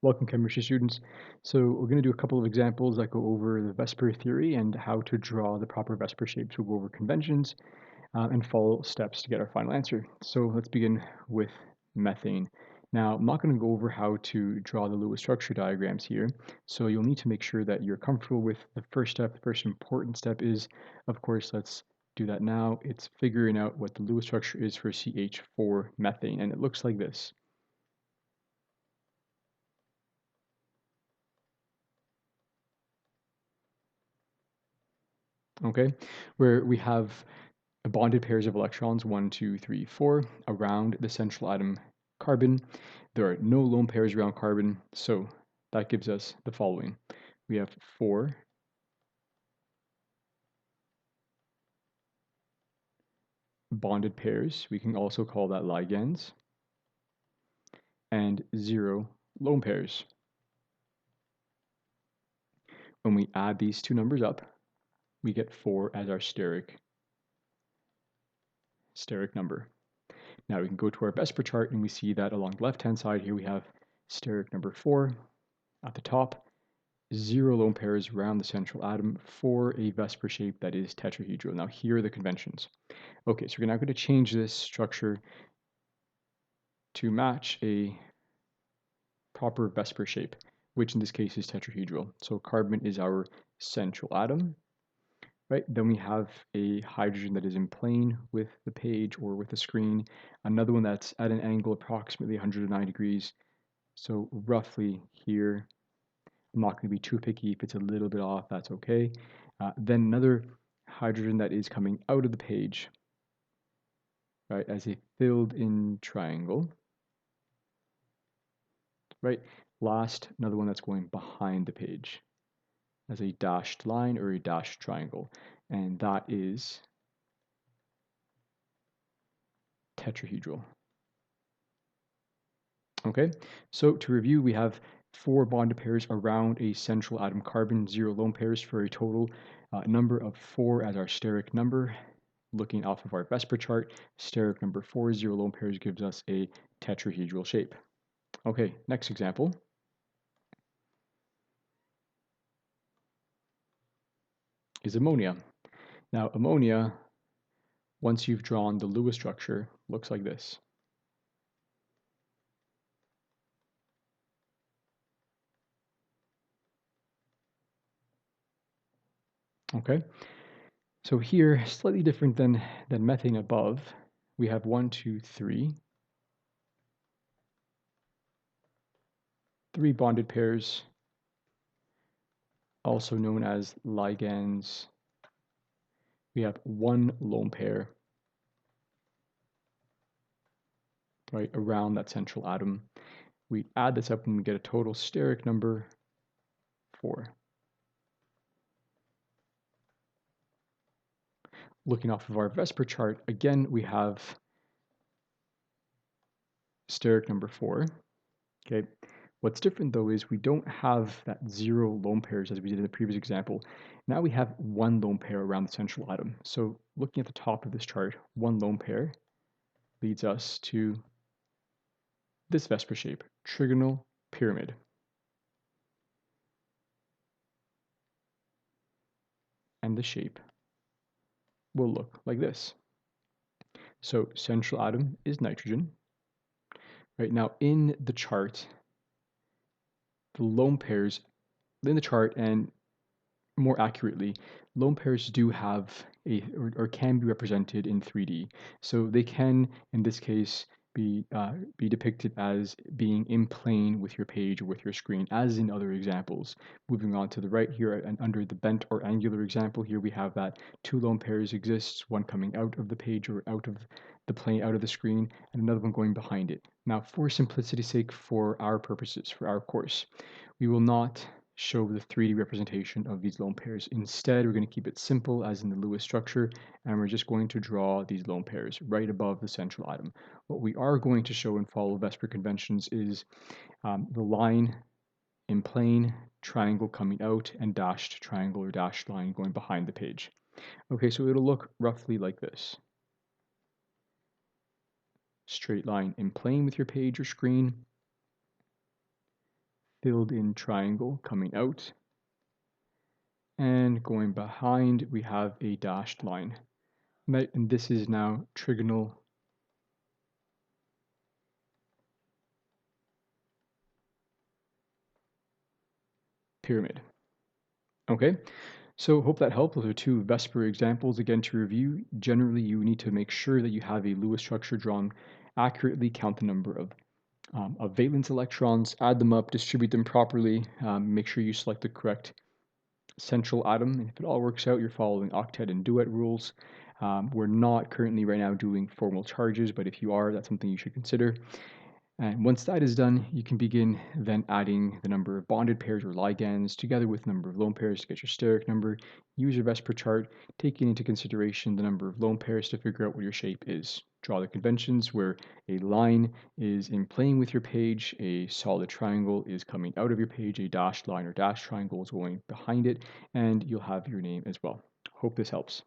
Welcome, chemistry students. So we're going to do a couple of examples that go over the VSEPR theory and how to draw the proper VSEPR shapes. We'll go over conventions and follow steps to get our final answer. So let's begin with methane. Now, I'm not going to go over how to draw the Lewis structure diagrams here, so you'll need to make sure that you're comfortable with the first step. The first important step is, of course, let's do that now. It's figuring out what the Lewis structure is for CH4 methane, and it looks like this. Okay, where we have bonded pairs of electrons, 1, 2, 3, 4, around the central atom carbon. There are no lone pairs around carbon, so that gives us the following. We have 4 bonded pairs, we can also call that ligands, and 0 lone pairs. When we add these two numbers up, we get 4 as our steric number. Now we can go to our VSEPR chart and we see that along the left-hand side here we have steric number 4 at the top, 0 lone pairs around the central atom for a VSEPR shape that is tetrahedral. Now here are the conventions. Okay, so we're now going to change this structure to match a proper VSEPR shape, which in this case is tetrahedral. So carbon is our central atom, right? Then we have a hydrogen that is in plane with the page or with the screen, another one that's at an angle approximately 109 degrees. So roughly here, I'm not going to be too picky. If it's a little bit off, that's okay. Then another hydrogen that is coming out of the page, right, as a filled in triangle, right? Last, another one that's going behind the page as a dashed line or a dashed triangle. And that is tetrahedral. Okay, so to review, we have 4 bonded pairs around a central atom carbon, 0 lone pairs for a total number of 4 as our steric number. Looking off of our VSEPR chart, steric number 4, 0 lone pairs gives us a tetrahedral shape. Okay, next example. Is ammonia. Now ammonia, once you've drawn the Lewis structure, looks like this. Okay, so here, slightly different than methane above, we have 1, 2, 3 bonded pairs, also known as ligands. We have 1 lone pair, right, around that central atom. We add this up and we get a total steric number 4. Looking off of our VSEPR chart, again, we have steric number 4. Okay. What's different though is we don't have that 0 lone pairs as we did in the previous example. Now we have 1 lone pair around the central atom. So looking at the top of this chart, 1 lone pair leads us to this VSEPR shape, trigonal pyramid. And the shape will look like this. So central atom is nitrogen. Right now in the chart, the lone pairs in the chart, and more accurately, lone pairs do have or can be represented in 3D. So they can, in this case, be depicted as being in plane with your page or with your screen, as in other examples. Moving on to the right here, and under the bent or angular example here, we have that 2 lone pairs exists, one coming out of the page or out of the plane, out of the screen, and another one going behind it. Now, for simplicity's sake, for our purposes, for our course, we will not show the 3D representation of these lone pairs. Instead, we're going to keep it simple as in the Lewis structure, and we're just going to draw these lone pairs right above the central atom. What we are going to show and follow VSEPR conventions is the line in plane, triangle coming out, and dashed triangle or dashed line going behind the page. Okay, so it'll look roughly like this. Straight line in plane with your page or screen, filled in triangle coming out. And going behind, we have a dashed line. And this is now trigonal pyramid. Okay, so hope that helped. Those are two VSEPR examples. Again, to review, generally you need to make sure that you have a Lewis structure drawn accurately, count the number of valence electrons, add them up, distribute them properly, make sure you select the correct central atom. And if it all works out, you're following octet and duet rules. We're not currently right now doing formal charges, but if you are, that's something you should consider. And once that is done, you can begin then adding the number of bonded pairs or ligands together with the number of lone pairs to get your steric number. Use your VSEPR chart, taking into consideration the number of lone pairs to figure out what your shape is. Draw the conventions where a line is in plane with your page, a solid triangle is coming out of your page, a dashed line or dashed triangle is going behind it, and you'll have your name as well. Hope this helps.